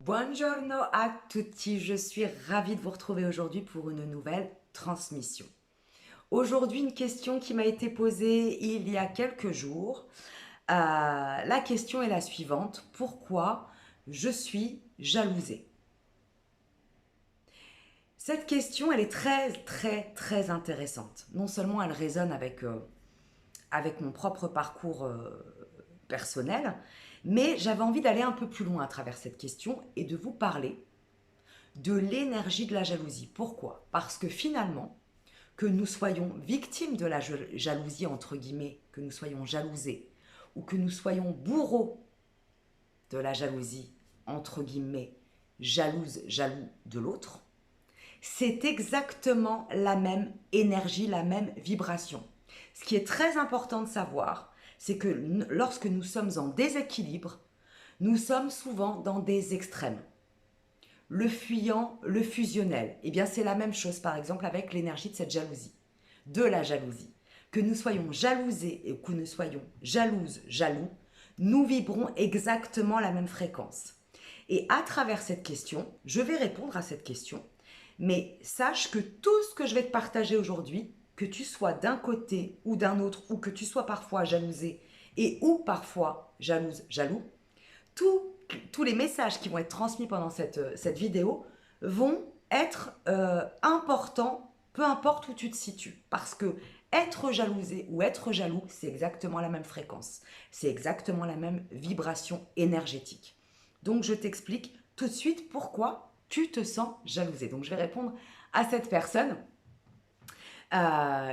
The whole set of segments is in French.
Buongiorno a tutti, je suis ravie de vous retrouver aujourd'hui pour une nouvelle transmission. Aujourd'hui, une question qui m'a été posée il y a quelques jours. La question est la suivante: pourquoi je suis jalousée? Cette question, elle est très intéressante. Non seulement elle résonne avec mon propre parcours personnel, mais j'avais envie d'aller un peu plus loin à travers cette question et de vous parler de l'énergie de la jalousie. Pourquoi? Parce que finalement, que nous soyons victimes de la jalousie, entre guillemets, que nous soyons jalousés, ou que nous soyons bourreaux de la jalousie, entre guillemets, jaloux de l'autre, c'est exactement la même énergie, la même vibration. Ce qui est très important de savoir, c'est que lorsque nous sommes en déséquilibre, nous sommes souvent dans des extrêmes. Le fuyant, le fusionnel, eh bien c'est la même chose par exemple avec l'énergie de cette jalousie, de la jalousie. Que nous soyons jalousés et que nous soyons jalouses, jaloux, nous vibrons exactement la même fréquence. Et à travers cette question, je vais répondre à cette question, mais sache que tout ce que je vais te partager aujourd'hui, que tu sois d'un côté ou d'un autre, ou que tu sois parfois jalousé et ou parfois jalouse, jaloux, tous les messages qui vont être transmis pendant cette vidéo vont être importants, peu importe où tu te situes. Parce que être jalousé ou être jaloux, c'est exactement la même fréquence. C'est exactement la même vibration énergétique. Donc, je t'explique tout de suite pourquoi tu te sens jalousé. Donc, je vais répondre à cette personne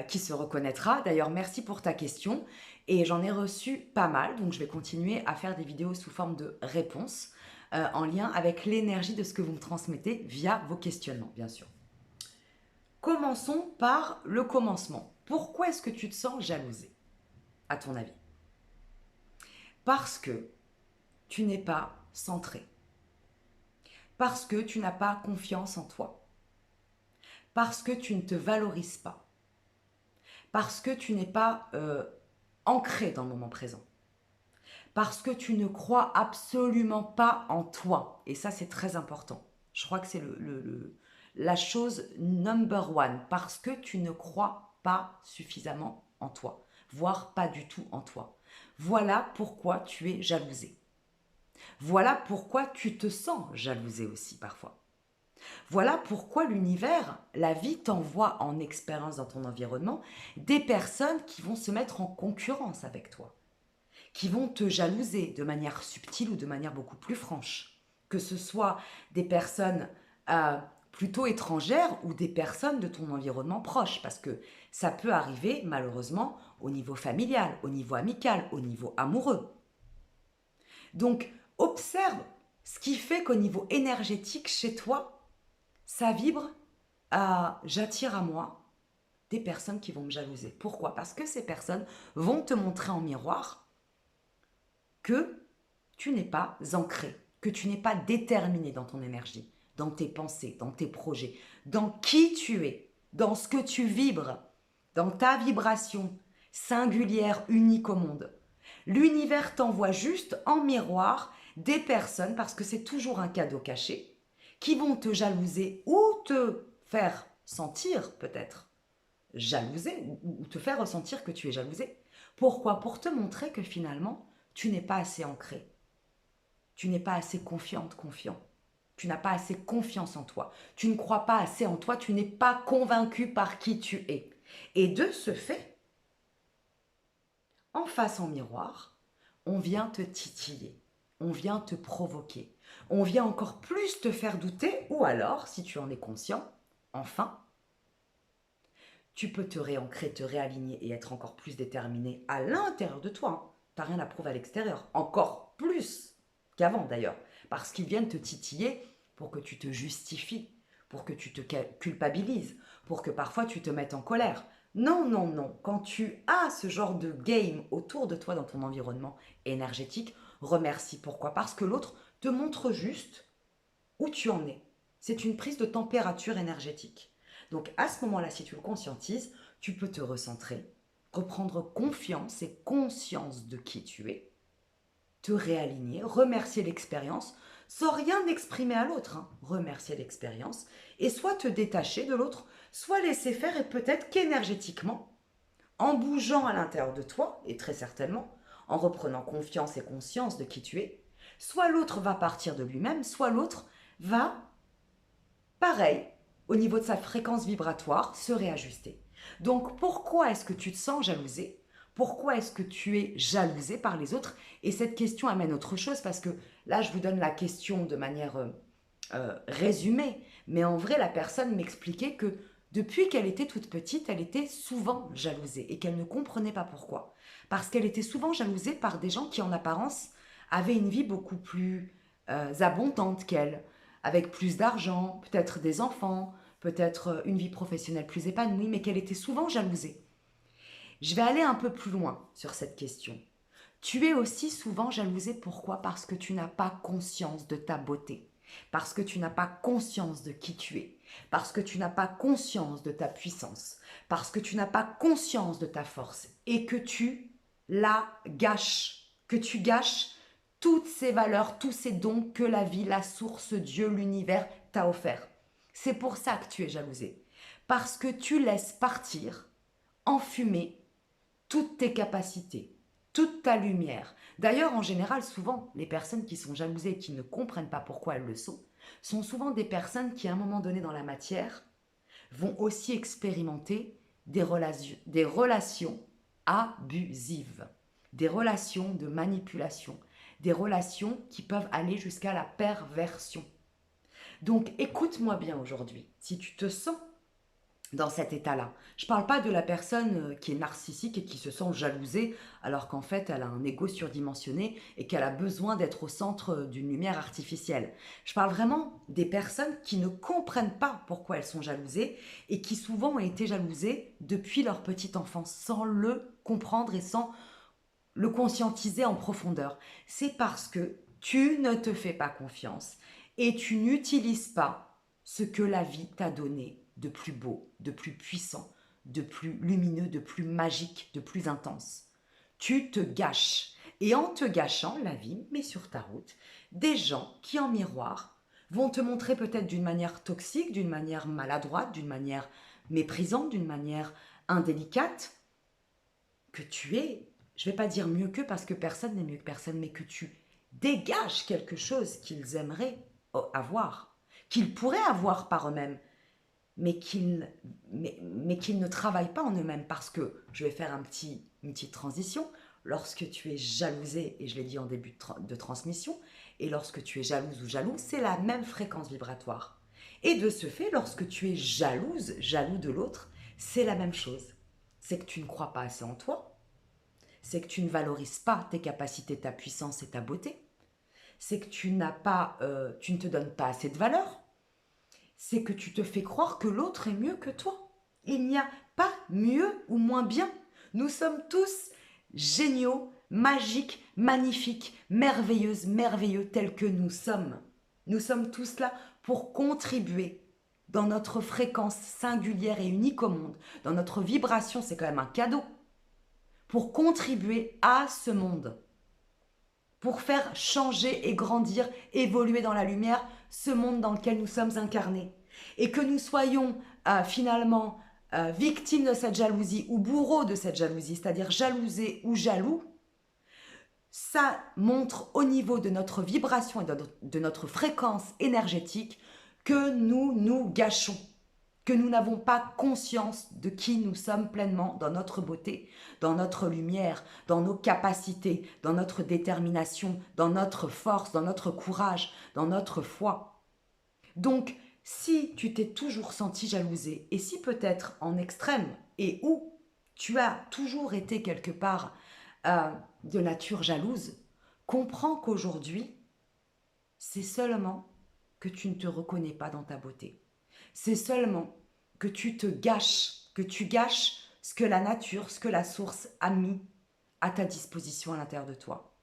qui se reconnaîtra. D'ailleurs, merci pour ta question. Et j'en ai reçu pas mal, donc je vais continuer à faire des vidéos sous forme de réponses en lien avec l'énergie de ce que vous me transmettez via vos questionnements, bien sûr. Commençons par le commencement. Pourquoi est-ce que tu te sens jalousé, à ton avis? Parce que tu n'es pas centré. Parce que tu n'as pas confiance en toi. Parce que tu ne te valorises pas. Parce que tu n'es pas ancré dans le moment présent. Parce que tu ne crois absolument pas en toi. Et ça, c'est très important. Je crois que c'est la chose number one. Parce que tu ne crois pas suffisamment en toi, voire pas du tout en toi. Voilà pourquoi tu es jalousé. Voilà pourquoi tu te sens jalousé aussi parfois. Voilà pourquoi l'univers, la vie t'envoie en expérience dans ton environnement des personnes qui vont se mettre en concurrence avec toi, qui vont te jalouser de manière subtile ou de manière beaucoup plus franche. Que ce soit des personnes plutôt étrangères ou des personnes de ton environnement proche, parce que ça peut arriver malheureusement au niveau familial, au niveau amical, au niveau amoureux. Donc observe ce qui fait qu'au niveau énergétique chez toi, ça vibre à j'attire à moi des personnes qui vont me jalouser. Pourquoi? Parce que ces personnes vont te montrer en miroir que tu n'es pas ancré, que tu n'es pas déterminé dans ton énergie, dans tes pensées, dans tes projets, dans qui tu es, dans ce que tu vibres, dans ta vibration singulière, unique au monde. L'univers t'envoie juste en miroir des personnes, parce que c'est toujours un cadeau caché, qui vont te jalouser ou te faire sentir peut-être jalousé ou te faire ressentir que tu es jalousé. Pourquoi? Pour te montrer que finalement, tu n'es pas assez ancré. Tu n'es pas assez confiante, confiant. Tu n'as pas assez confiance en toi. Tu ne crois pas assez en toi. Tu n'es pas convaincu par qui tu es. Et de ce fait, en face en miroir, on vient te titiller. On vient te provoquer. On vient encore plus te faire douter. Ou alors, si tu en es conscient, enfin, tu peux te réancrer, te réaligner et être encore plus déterminé à l'intérieur de toi. Tu n'as rien à prouver à l'extérieur. Encore plus qu'avant d'ailleurs. Parce qu'ils viennent te titiller pour que tu te justifies, pour que tu te culpabilises, pour que parfois tu te mettes en colère. Non, non, non. Quand tu as ce genre de game autour de toi dans ton environnement énergétique, remercie. Pourquoi? Parce que l'autre te montre juste où tu en es. C'est une prise de température énergétique. Donc à ce moment-là, si tu le conscientises, tu peux te recentrer, reprendre confiance et conscience de qui tu es, te réaligner, remercier l'expérience, sans rien exprimer à l'autre, hein. Remercier l'expérience et soit te détacher de l'autre, soit laisser faire et peut-être qu'énergétiquement, en bougeant à l'intérieur de toi, et très certainement, en reprenant confiance et conscience de qui tu es, soit l'autre va partir de lui-même, soit l'autre va, pareil, au niveau de sa fréquence vibratoire, se réajuster. Donc pourquoi est-ce que tu te sens jalousé? Pourquoi est-ce que tu es jalousé par les autres? Et cette question amène autre chose parce que là, je vous donne la question de manière résumée, mais en vrai, la personne m'expliquait que depuis qu'elle était toute petite, elle était souvent jalousée et qu'elle ne comprenait pas pourquoi. Parce qu'elle était souvent jalousée par des gens qui, en apparence, avaient une vie beaucoup plus abondante qu'elle, avec plus d'argent, peut-être des enfants, peut-être une vie professionnelle plus épanouie, mais qu'elle était souvent jalousée. Je vais aller un peu plus loin sur cette question. Tu es aussi souvent jalousé, pourquoi? Parce que tu n'as pas conscience de ta beauté, parce que tu n'as pas conscience de qui tu es, parce que tu n'as pas conscience de ta puissance, parce que tu n'as pas conscience de ta force et que tu la gâches, que tu gâches toutes ces valeurs, tous ces dons que la vie, la source, Dieu, l'univers t'a offert. C'est pour ça que tu es jalousé, parce que tu laisses partir, enfumer toutes tes capacités, toute ta lumière. D'ailleurs, en général, souvent, les personnes qui sont jalousées et qui ne comprennent pas pourquoi elles le sont souvent des personnes qui, à un moment donné dans la matière, vont aussi expérimenter des relations abusives, des relations de manipulation, des relations qui peuvent aller jusqu'à la perversion. Donc, écoute-moi bien aujourd'hui. Si tu te sens dans cet état-là. Je ne parle pas de la personne qui est narcissique et qui se sent jalousée alors qu'en fait elle a un ego surdimensionné et qu'elle a besoin d'être au centre d'une lumière artificielle. Je parle vraiment des personnes qui ne comprennent pas pourquoi elles sont jalousées et qui souvent ont été jalousées depuis leur petite enfance sans le comprendre et sans le conscientiser en profondeur. C'est parce que tu ne te fais pas confiance et tu n'utilises pas ce que la vie t'a donné de plus beau, de plus puissant, de plus lumineux, de plus magique, de plus intense. Tu te gâches. Et en te gâchant, la vie met sur ta route des gens qui, en miroir, vont te montrer peut-être d'une manière toxique, d'une manière maladroite, d'une manière méprisante, d'une manière indélicate, que tu es, je ne vais pas dire mieux qu'eux parce que personne n'est mieux que personne, mais que tu dégages quelque chose qu'ils aimeraient avoir, qu'ils pourraient avoir par eux-mêmes, mais qu'ils ne travaillent pas en eux-mêmes parce que, je vais faire une petite transition, lorsque tu es jalousé, et je l'ai dit en début de transmission, et lorsque tu es jalouse ou jaloux, c'est la même fréquence vibratoire. Et de ce fait, lorsque tu es jalouse, jaloux de l'autre, c'est la même chose. C'est que tu ne crois pas assez en toi, c'est que tu ne valorises pas tes capacités, ta puissance et ta beauté, c'est que tu ne te donnes pas assez de valeur, c'est que tu te fais croire que l'autre est mieux que toi. Il n'y a pas mieux ou moins bien. Nous sommes tous géniaux, magiques, magnifiques, merveilleuses, merveilleux tels que nous sommes. Nous sommes tous là pour contribuer dans notre fréquence singulière et unique au monde, dans notre vibration, c'est quand même un cadeau, pour contribuer à ce monde, pour faire changer et grandir, évoluer dans la lumière, ce monde dans lequel nous sommes incarnés. Et que nous soyons finalement victimes de cette jalousie ou bourreaux de cette jalousie, c'est-à-dire jalousés ou jaloux, ça montre au niveau de notre vibration et de notre fréquence énergétique que nous nous gâchons, que nous n'avons pas conscience de qui nous sommes pleinement dans notre beauté, dans notre lumière, dans nos capacités, dans notre détermination, dans notre force, dans notre courage, dans notre foi. Donc, si tu t'es toujours senti jalousé, et si peut-être en extrême, et où tu as toujours été quelque part de nature jalouse, comprends qu'aujourd'hui, c'est seulement que tu ne te reconnais pas dans ta beauté. C'est seulement que tu te gâches, que tu gâches ce que la nature, ce que la source a mis à ta disposition à l'intérieur de toi.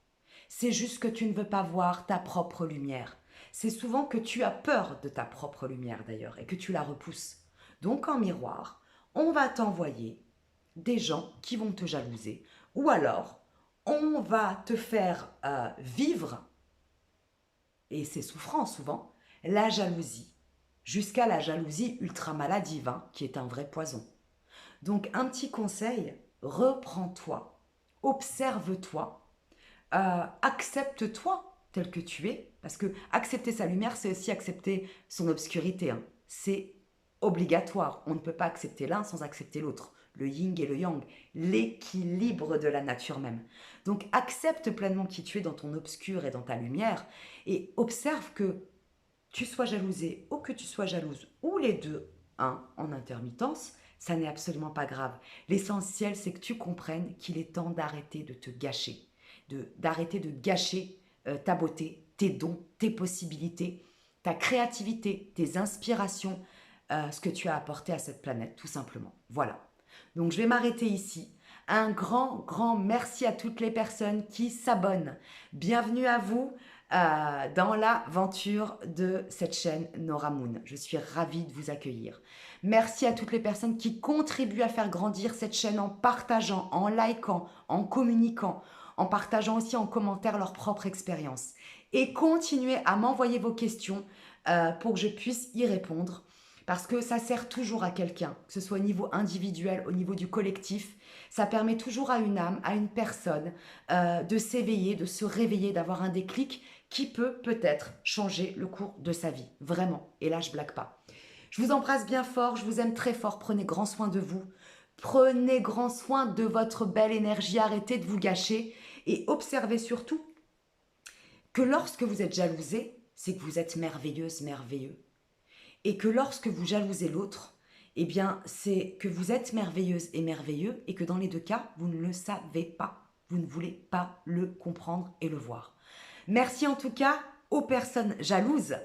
C'est juste que tu ne veux pas voir ta propre lumière. C'est souvent que tu as peur de ta propre lumière d'ailleurs et que tu la repousses. Donc en miroir, on va t'envoyer des gens qui vont te jalouser ou alors on va te faire vivre et c'est souffrant souvent, la jalousie, jusqu'à la jalousie ultra maladive, hein, qui est un vrai poison. Donc un petit conseil, reprends-toi, observe-toi, accepte-toi tel que tu es, parce que accepter sa lumière, c'est aussi accepter son obscurité, hein. C'est obligatoire, on ne peut pas accepter l'un sans accepter l'autre, le yin et le yang, l'équilibre de la nature même. Donc accepte pleinement qui tu es dans ton obscur et dans ta lumière, et observe que tu sois jalousé ou que tu sois jalouse, ou les deux, hein, en intermittence, ça n'est absolument pas grave. L'essentiel, c'est que tu comprennes qu'il est temps d'arrêter de te gâcher, d'arrêter de gâcher ta beauté, tes dons, tes possibilités, ta créativité, tes inspirations, ce que tu as apporté à cette planète, tout simplement. Voilà. Donc, je vais m'arrêter ici. Un grand, grand merci à toutes les personnes qui s'abonnent. Bienvenue à vous dans l'aventure de cette chaîne Nora Moon. Je suis ravie de vous accueillir. Merci à toutes les personnes qui contribuent à faire grandir cette chaîne en partageant, en likant, en communiquant, en partageant aussi en commentaire leur propre expérience. Et continuez à m'envoyer vos questions pour que je puisse y répondre. Parce que ça sert toujours à quelqu'un, que ce soit au niveau individuel, au niveau du collectif. Ça permet toujours à une âme, à une personne de s'éveiller, de se réveiller, d'avoir un déclic qui peut peut-être changer le cours de sa vie. Vraiment. Et là, je blague pas. Je vous embrasse bien fort, je vous aime très fort. Prenez grand soin de vous. Prenez grand soin de votre belle énergie. Arrêtez de vous gâcher. Et observez surtout que lorsque vous êtes jalousé, c'est que vous êtes merveilleuse, merveilleux. Et que lorsque vous jalousez l'autre, eh bien, c'est que vous êtes merveilleuse et merveilleux et que dans les deux cas, vous ne le savez pas. Vous ne voulez pas le comprendre et le voir. Merci en tout cas aux personnes jalouses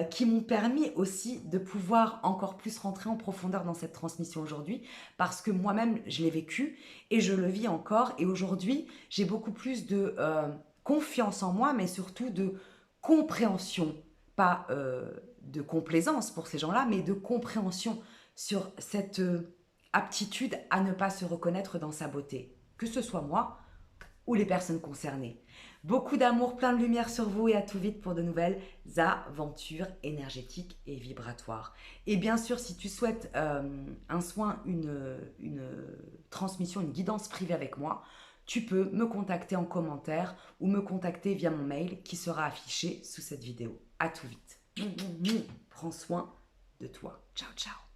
qui m'ont permis aussi de pouvoir encore plus rentrer en profondeur dans cette transmission aujourd'hui parce que moi-même, je l'ai vécu et je le vis encore. Et aujourd'hui, j'ai beaucoup plus de confiance en moi, mais surtout de compréhension, pas de complaisance pour ces gens-là, mais de compréhension sur cette aptitude à ne pas se reconnaître dans sa beauté, que ce soit moi ou les personnes concernées. Beaucoup d'amour, plein de lumière sur vous et à tout vite pour de nouvelles aventures énergétiques et vibratoires. Et bien sûr, si tu souhaites un soin, une transmission, une guidance privée avec moi, tu peux me contacter en commentaire ou me contacter via mon mail qui sera affiché sous cette vidéo. À tout vite. Prends soin de toi. Ciao, ciao.